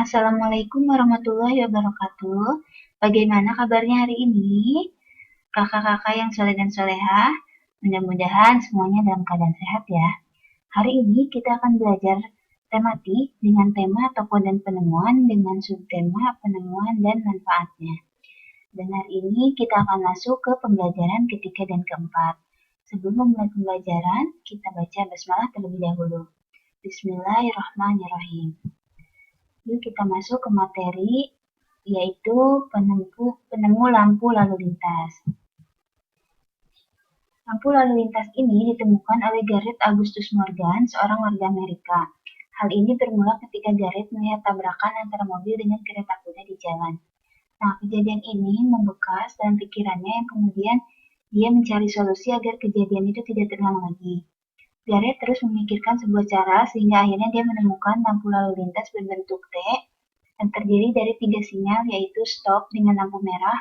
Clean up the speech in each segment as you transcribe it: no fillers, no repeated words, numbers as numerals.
Assalamualaikum warahmatullahi wabarakatuh. Bagaimana kabarnya hari ini? Kakak-kakak yang soleh dan solehah, mudah-mudahan semuanya dalam keadaan sehat ya. Hari ini kita akan belajar tematik dengan tema tokoh dan penemuan dengan subtema penemuan dan manfaatnya. Dan hari ini kita akan masuk ke pembelajaran ketiga dan keempat. Sebelum memulai pembelajaran, kita baca basmalah terlebih dahulu. Bismillahirrahmanirrahim. Yuk kita masuk ke materi, yaitu penemu lampu lalu lintas. Lampu lalu lintas ini ditemukan oleh Gareth Augustus Morgan, seorang warga Amerika. Hal ini bermula ketika Gareth melihat tabrakan antara mobil dengan kereta kuda di jalan. Nah, kejadian ini membekas dalam pikirannya yang kemudian dia mencari solusi agar kejadian itu tidak terulang lagi. Gareth terus memikirkan sebuah cara sehingga akhirnya dia menemukan lampu lalu lintas berbentuk T yang terdiri dari 3 sinyal, yaitu stop dengan lampu merah,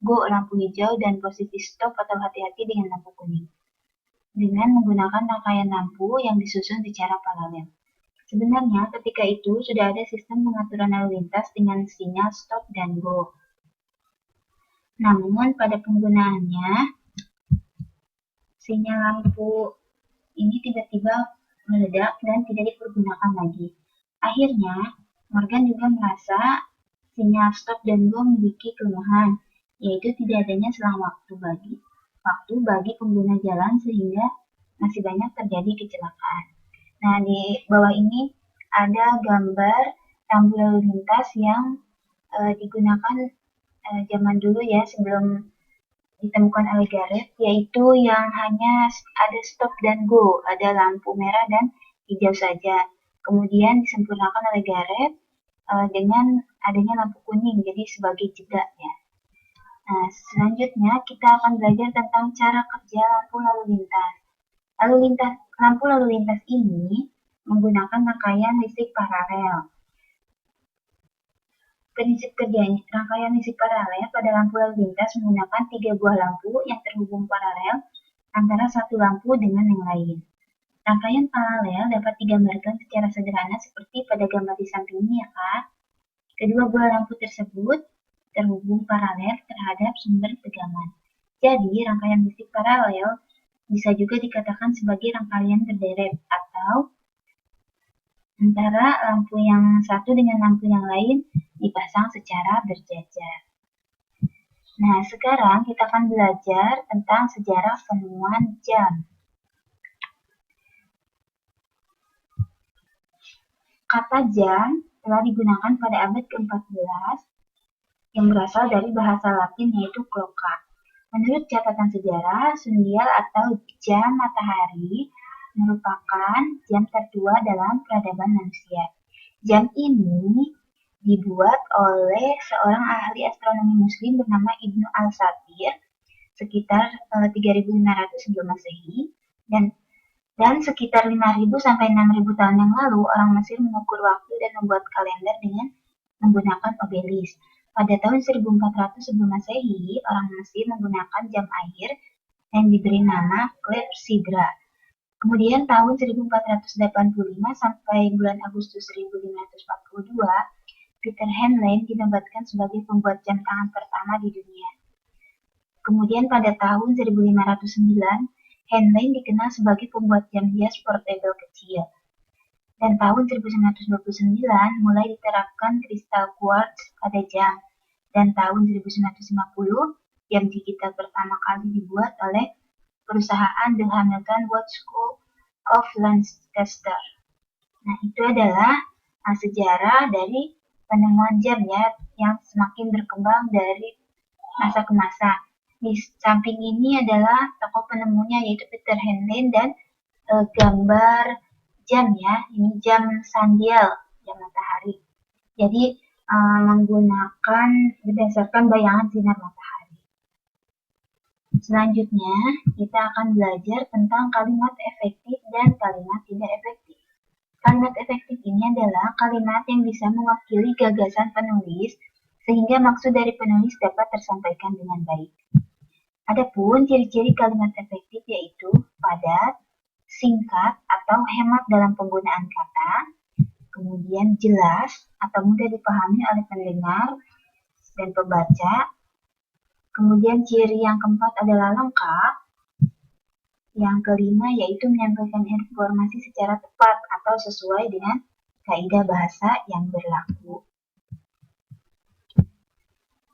go lampu hijau, dan posisi stop atau hati-hati dengan lampu kuning. Dengan menggunakan rangkaian lampu yang disusun secara paralel. Sebenarnya ketika itu sudah ada sistem pengaturan lalu lintas dengan sinyal stop dan go. Namun pada penggunaannya, sinyal lampu ini tiba-tiba meledak dan tidak dipergunakan lagi. Akhirnya, Morgan juga merasa sinyal stop dan go memiliki kelemahan, yaitu tidak adanya selang waktu bagi pengguna jalan sehingga masih banyak terjadi kecelakaan. Nah, di bawah ini ada gambar lampu lalu lintas yang digunakan zaman dulu ya, sebelum ditemukan oleh Gareth, yaitu yang hanya ada stop dan go, ada lampu merah dan hijau saja. Kemudian disempurnakan oleh Gareth dengan adanya lampu kuning, jadi sebagai jeda ya. Nah, selanjutnya kita akan belajar tentang cara kerja lampu lalu lintas. Lampu lalu lintas ini menggunakan rangkaian listrik paralel. Prinsip kerjanya, rangkaian listrik paralel pada lampu lalu lintas menggunakan 3 buah lampu yang terhubung paralel antara satu lampu dengan yang lain. Rangkaian paralel dapat digambarkan secara sederhana seperti pada gambar di samping ini ya Kak. Kedua buah lampu tersebut terhubung paralel terhadap sumber tegangan. Jadi rangkaian listrik paralel bisa juga dikatakan sebagai rangkaian berderet atau antara lampu yang satu dengan lampu yang lain dipasang secara berjajar. Nah, sekarang kita akan belajar tentang sejarah penemuan jam. Kata jam telah digunakan pada abad ke-14 yang berasal dari bahasa Latin yaitu cloca. Menurut catatan sejarah, sundial atau jam matahari merupakan jam tertua dalam peradaban manusia. Jam ini dibuat oleh seorang ahli astronomi muslim bernama Ibnu Al-Satir sekitar 3500 sebelum Masehi, dan sekitar 5000 sampai 6000 tahun yang lalu orang Mesir mengukur waktu dan membuat kalender dengan menggunakan obelis. Pada tahun 1400 sebelum Masehi, orang Mesir menggunakan jam air yang diberi nama klepsidra. Kemudian tahun 1485 sampai bulan Agustus 1542, Peter Henley dinobatkan sebagai pembuat jam tangan pertama di dunia. Kemudian pada tahun 1509, Henley dikenal sebagai pembuat jam hias portable kecil. Dan tahun 1929 mulai diterapkan kristal quartz pada jam. Dan tahun 1950, jam digital pertama kali dibuat oleh perusahaan The Hamilton Watch School of Lancaster. Nah, itu adalah sejarah dari penemuan jam ya, yang semakin berkembang dari masa ke masa. Di samping ini adalah tokoh penemunya yaitu Peter Henley dan gambar jam ya, ini jam sundial, jam matahari. Jadi menggunakan berdasarkan bayangan sinar matahari. Selanjutnya kita akan belajar tentang kalimat efektif dan kalimat tidak efektif. Kalimat efektif ini adalah kalimat yang bisa mewakili gagasan penulis sehingga maksud dari penulis dapat tersampaikan dengan baik. Adapun ciri-ciri kalimat efektif yaitu padat, singkat atau hemat dalam penggunaan kata, kemudian jelas atau mudah dipahami oleh pendengar dan pembaca. Kemudian ciri yang keempat adalah lengkap. Yang kelima yaitu menyampaikan informasi secara tepat atau sesuai dengan kaidah bahasa yang berlaku.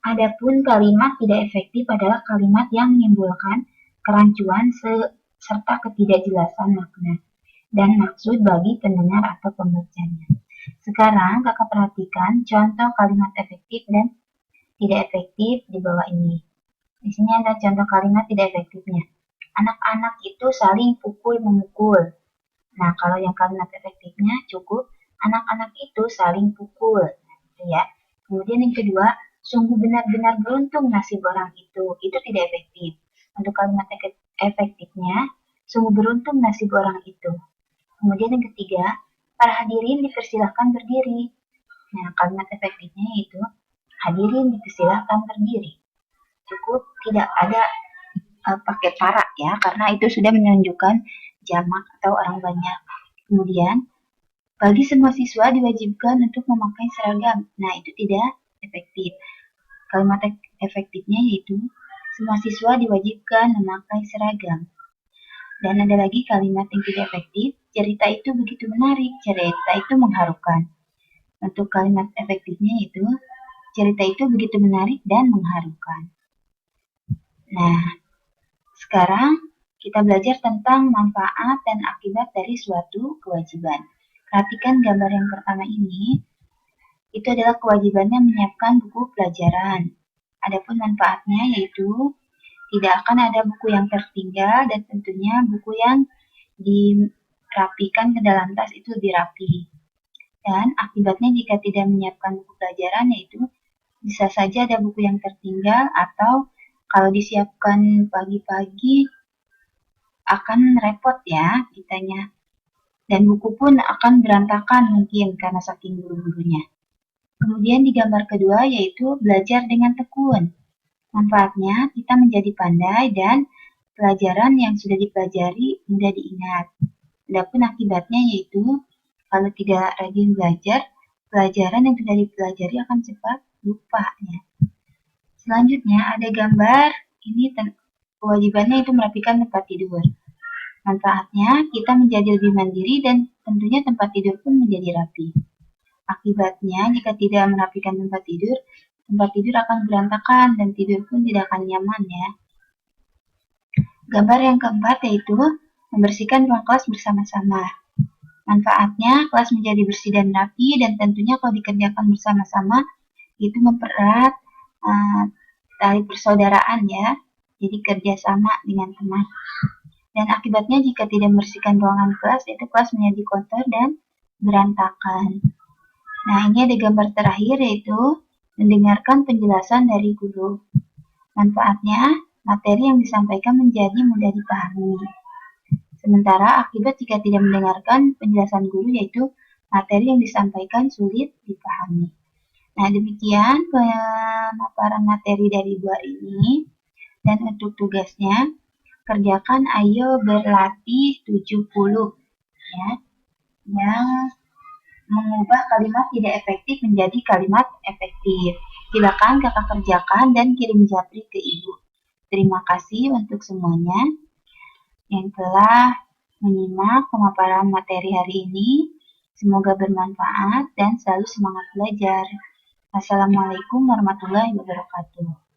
Adapun kalimat tidak efektif adalah kalimat yang menimbulkan kerancuan serta ketidakjelasan makna dan maksud bagi pendengar atau pembacanya. Sekarang kakak perhatikan contoh kalimat efektif dan tidak efektif di bawah ini. Di sini ada contoh kalimat tidak efektifnya. Anak-anak itu saling pukul-memukul. Nah, kalau yang kalimat efektifnya cukup anak-anak itu saling pukul, gitu ya. Kemudian yang kedua, sungguh benar-benar beruntung nasib orang itu tidak efektif. Untuk kalimat efektifnya, sungguh beruntung nasib orang itu. Kemudian yang ketiga, para hadirin dipersilahkan berdiri. Nah, kalimat efektifnya yaitu hadirin dipersilahkan berdiri. Cukup tidak ada pakai para ya, karena itu sudah menunjukkan jamak atau orang banyak. Kemudian, bagi semua siswa diwajibkan untuk memakai seragam. Nah, itu tidak efektif. Kalimat efektifnya yaitu semua siswa diwajibkan memakai seragam. Dan ada lagi kalimat yang tidak efektif, cerita itu begitu menarik, cerita itu mengharukan. Untuk kalimat efektifnya yaitu cerita itu begitu menarik dan mengharukan. Nah, sekarang kita belajar tentang manfaat dan akibat dari suatu kewajiban. Perhatikan gambar yang pertama ini. Itu adalah kewajibannya menyiapkan buku pelajaran. Adapun manfaatnya yaitu tidak akan ada buku yang tertinggal dan tentunya buku yang dirapikan ke dalam tas itu lebih rapi. Dan akibatnya jika tidak menyiapkan buku pelajaran yaitu bisa saja ada buku yang tertinggal atau kalau disiapkan pagi-pagi akan repot ya kitanya. Dan buku pun akan berantakan mungkin karena saking buru-burunya. Kemudian di gambar kedua yaitu belajar dengan tekun. Manfaatnya kita menjadi pandai dan pelajaran yang sudah dipelajari mudah diingat. Adapun akibatnya yaitu kalau tidak rajin belajar, pelajaran yang sudah dipelajari akan cepat lupa ya. Selanjutnya ada gambar, ini kewajibannya itu merapikan tempat tidur. Manfaatnya kita menjadi lebih mandiri dan tentunya tempat tidur pun menjadi rapi. Akibatnya jika tidak merapikan tempat tidur akan berantakan dan tidur pun tidak akan nyaman ya. Gambar yang keempat yaitu membersihkan ruang kelas bersama-sama. Manfaatnya kelas menjadi bersih dan rapi dan tentunya kalau dikerjakan bersama-sama itu mempererat tali persaudaraan ya, jadi kerjasama dengan teman. Dan akibatnya jika tidak membersihkan ruangan kelas, itu kelas menjadi kotor dan berantakan. Nah, ini ada gambar terakhir yaitu mendengarkan penjelasan dari guru. Manfaatnya, materi yang disampaikan menjadi mudah dipahami. Sementara akibat jika tidak mendengarkan penjelasan guru yaitu materi yang disampaikan sulit dipahami. Nah, demikian pemaparan materi dari buah ini. Dan untuk tugasnya, kerjakan ayo berlatih 70 ya. Yang mengubah kalimat tidak efektif menjadi kalimat efektif. Silakan kakak kerjakan dan kirim japri ke ibu. Terima kasih untuk semuanya yang telah menyimak pemaparan materi hari ini. Semoga bermanfaat dan selalu semangat belajar. Assalamualaikum warahmatullahi wabarakatuh.